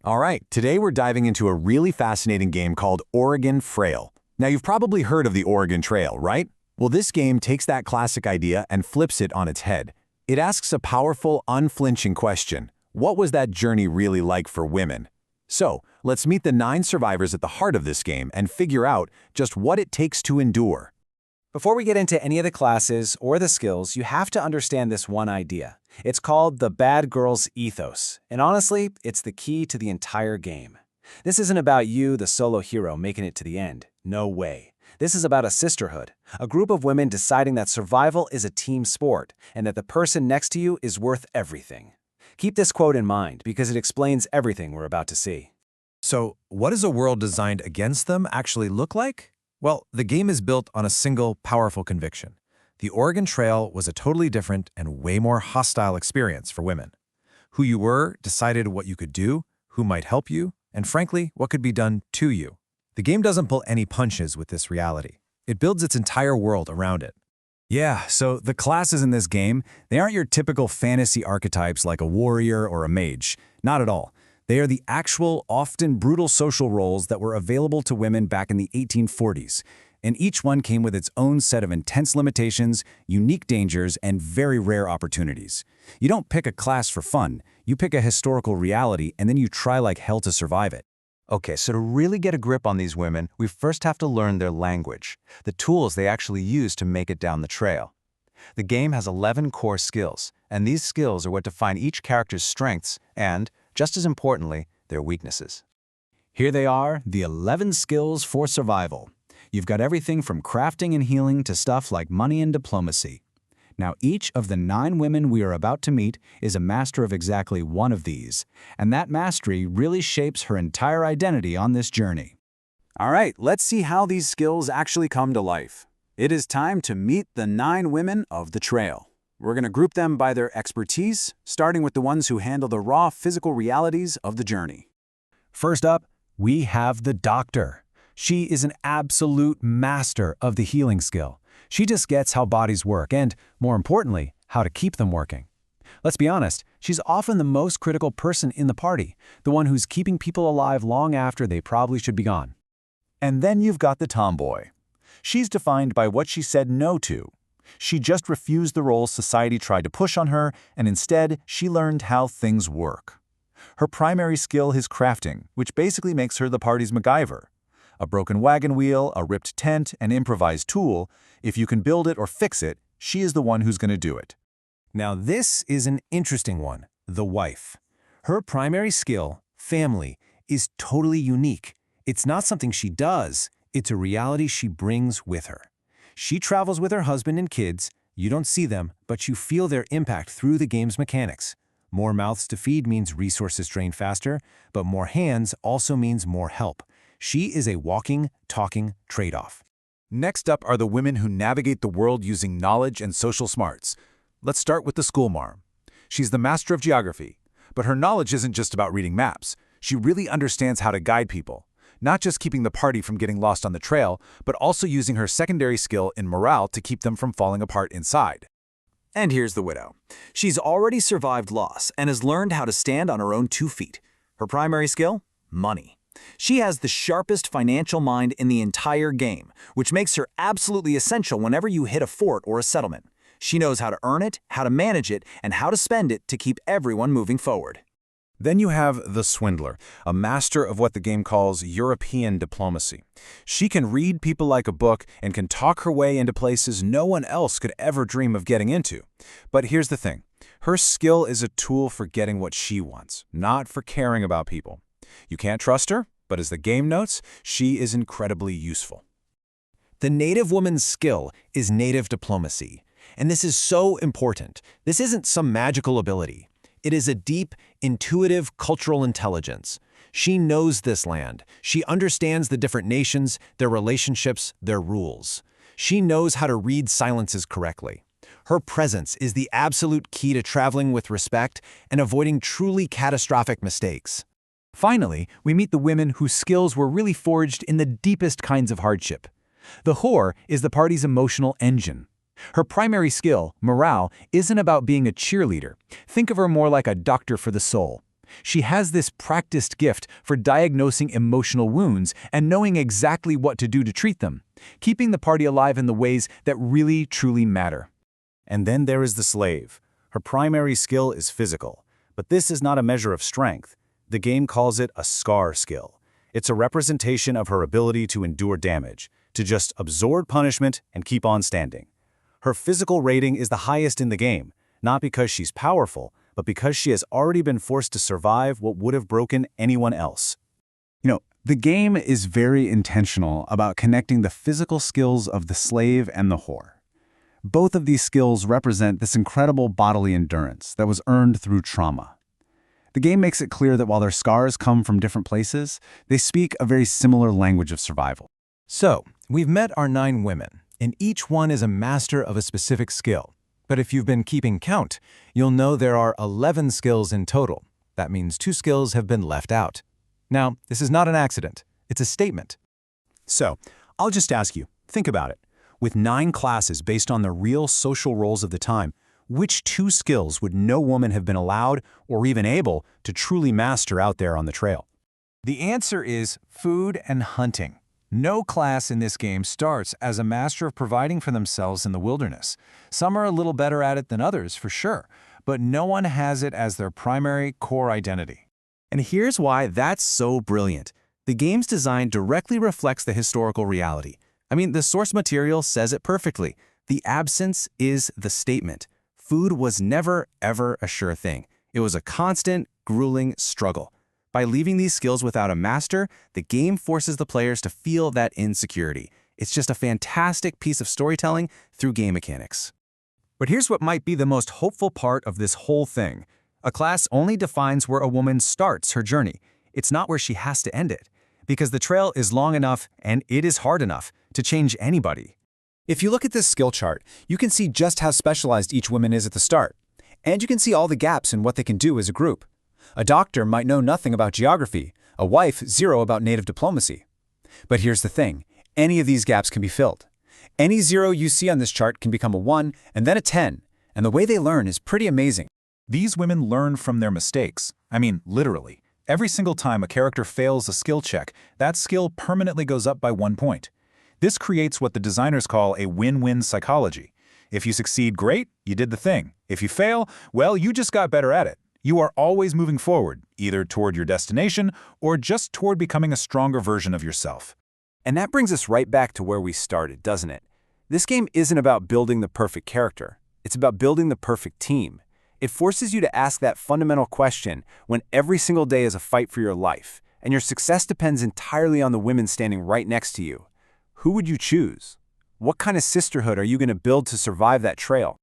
All right, today we're diving into a really fascinating game called Oregon Frail. Now, you've probably heard of the Oregon Trail, right? Well, this game takes that classic idea and flips it on its head. It asks a powerful, unflinching question. What was that journey really like for women? So, let's meet the 9 survivors at the heart of this game and figure out just what it takes to endure. Before we get into any of the classes or the skills, you have to understand this one idea. It's called the bad girl's ethos, and honestly, it's the key to the entire game. This isn't about you, the solo hero, making it to the end. No way. This is about a sisterhood, a group of women deciding that survival is a team sport and that the person next to you is worth everything. Keep this quote in mind because it explains everything we're about to see. So, what does a world designed against them actually look like? Well, the game is built on a single, powerful conviction. The Oregon Trail was a totally different and way more hostile experience for women. Who you were decided what you could do, who might help you, and frankly, what could be done to you. The game doesn't pull any punches with this reality. It builds its entire world around it. Yeah, so the classes in this game, they aren't your typical fantasy archetypes like a warrior or a mage. Not at all. They are the actual, often brutal social roles that were available to women back in the 1840s, and each one came with its own set of intense limitations, unique dangers, and very rare opportunities. You don't pick a class for fun, you pick a historical reality and then you try like hell to survive it. Okay, so to really get a grip on these women, we first have to learn their language, the tools they actually use to make it down the trail. The game has 11 core skills, and these skills are what define each character's strengths and, just as importantly, their weaknesses. Here they are, the 11 skills for survival. You've got everything from crafting and healing to stuff like money and diplomacy. Now, each of the 9 women we are about to meet is a master of exactly one of these, and that mastery really shapes her entire identity on this journey. All right, let's see how these skills actually come to life. It is time to meet the 9 women of the trail. We're going to group them by their expertise, starting with the ones who handle the raw physical realities of the journey. First up, we have the doctor. She is an absolute master of the healing skill. She just gets how bodies work and, more importantly, how to keep them working. Let's be honest, she's often the most critical person in the party, the one who's keeping people alive long after they probably should be gone. And then you've got the tomboy. She's defined by what she said no to. She just refused the roles society tried to push on her, and instead, she learned how things work. Her primary skill is crafting, which basically makes her the party's MacGyver. A broken wagon wheel, a ripped tent, an improvised tool, if you can build it or fix it, she is the one who's going to do it. Now, this is an interesting one, the wife. Her primary skill, family, is totally unique. It's not something she does, it's a reality she brings with her. She travels with her husband and kids. You don't see them, but you feel their impact through the game's mechanics. More mouths to feed means resources drain faster, but more hands also means more help. She is a walking, talking trade-off. Next up are the women who navigate the world using knowledge and social smarts. Let's start with the schoolmarm. She's the master of geography, but her knowledge isn't just about reading maps. She really understands how to guide people. Not just keeping the party from getting lost on the trail, but also using her secondary skill in morale to keep them from falling apart inside. And here's the widow. She's already survived loss and has learned how to stand on her own 2 feet. Her primary skill? Money. She has the sharpest financial mind in the entire game, which makes her absolutely essential whenever you hit a fort or a settlement. She knows how to earn it, how to manage it, and how to spend it to keep everyone moving forward. Then you have the swindler, a master of what the game calls European diplomacy. She can read people like a book and can talk her way into places no one else could ever dream of getting into. But here's the thing. Her skill is a tool for getting what she wants, not for caring about people. You can't trust her, but as the game notes, she is incredibly useful. The native woman's skill is native diplomacy. And this is so important. This isn't some magical ability. It is a deep, intuitive cultural intelligence. She knows this land. She understands the different nations, their relationships, their rules. She knows how to read silences correctly. Her presence is the absolute key to traveling with respect and avoiding truly catastrophic mistakes. Finally, we meet the women whose skills were really forged in the deepest kinds of hardship. The whore is the party's emotional engine. Her primary skill, morale, isn't about being a cheerleader. Think of her more like a doctor for the soul. She has this practiced gift for diagnosing emotional wounds and knowing exactly what to do to treat them, keeping the party alive in the ways that really, truly matter. And then there is the slave. Her primary skill is physical, but this is not a measure of strength. The game calls it a scar skill. It's a representation of her ability to endure damage, to just absorb punishment and keep on standing. Her physical rating is the highest in the game, not because she's powerful, but because she has already been forced to survive what would have broken anyone else. The game is very intentional about connecting the physical skills of the slave and the whore. Both of these skills represent this incredible bodily endurance that was earned through trauma. The game makes it clear that while their scars come from different places, they speak a very similar language of survival. So, we've met our 9 women, and each one is a master of a specific skill. But if you've been keeping count, you'll know there are 11 skills in total. That means 2 skills have been left out. Now, this is not an accident. It's a statement. So, I'll just ask you, think about it. With 9 classes based on the real social roles of the time, which 2 skills would no woman have been allowed or even able to truly master out there on the trail? The answer is food and hunting. No class in this game starts as a master of providing for themselves in the wilderness. Some are a little better at it than others, for sure, but no one has it as their primary core identity. And here's why that's so brilliant. The game's design directly reflects the historical reality. The source material says it perfectly. The absence is the statement. Food was never, ever a sure thing. It was a constant, grueling struggle. By leaving these skills without a master, the game forces the players to feel that insecurity. It's just a fantastic piece of storytelling through game mechanics. But here's what might be the most hopeful part of this whole thing. A class only defines where a woman starts her journey. It's not where she has to end it. Because the trail is long enough and it is hard enough to change anybody. If you look at this skill chart, you can see just how specialized each woman is at the start. And you can see all the gaps in what they can do as a group. A doctor might know nothing about geography, a wife 0 about native diplomacy. But here's the thing, any of these gaps can be filled. Any 0 you see on this chart can become a 1 and then a 10, and the way they learn is pretty amazing. These women learn from their mistakes. Literally. Every single time a character fails a skill check, that skill permanently goes up by 1 point. This creates what the designers call a win-win psychology. If you succeed, great, you did the thing. If you fail, well, you just got better at it. You are always moving forward, either toward your destination or just toward becoming a stronger version of yourself. And that brings us right back to where we started, doesn't it? This game isn't about building the perfect character. It's about building the perfect team. It forces you to ask that fundamental question when every single day is a fight for your life, and your success depends entirely on the women standing right next to you. Who would you choose? What kind of sisterhood are you going to build to survive that trail?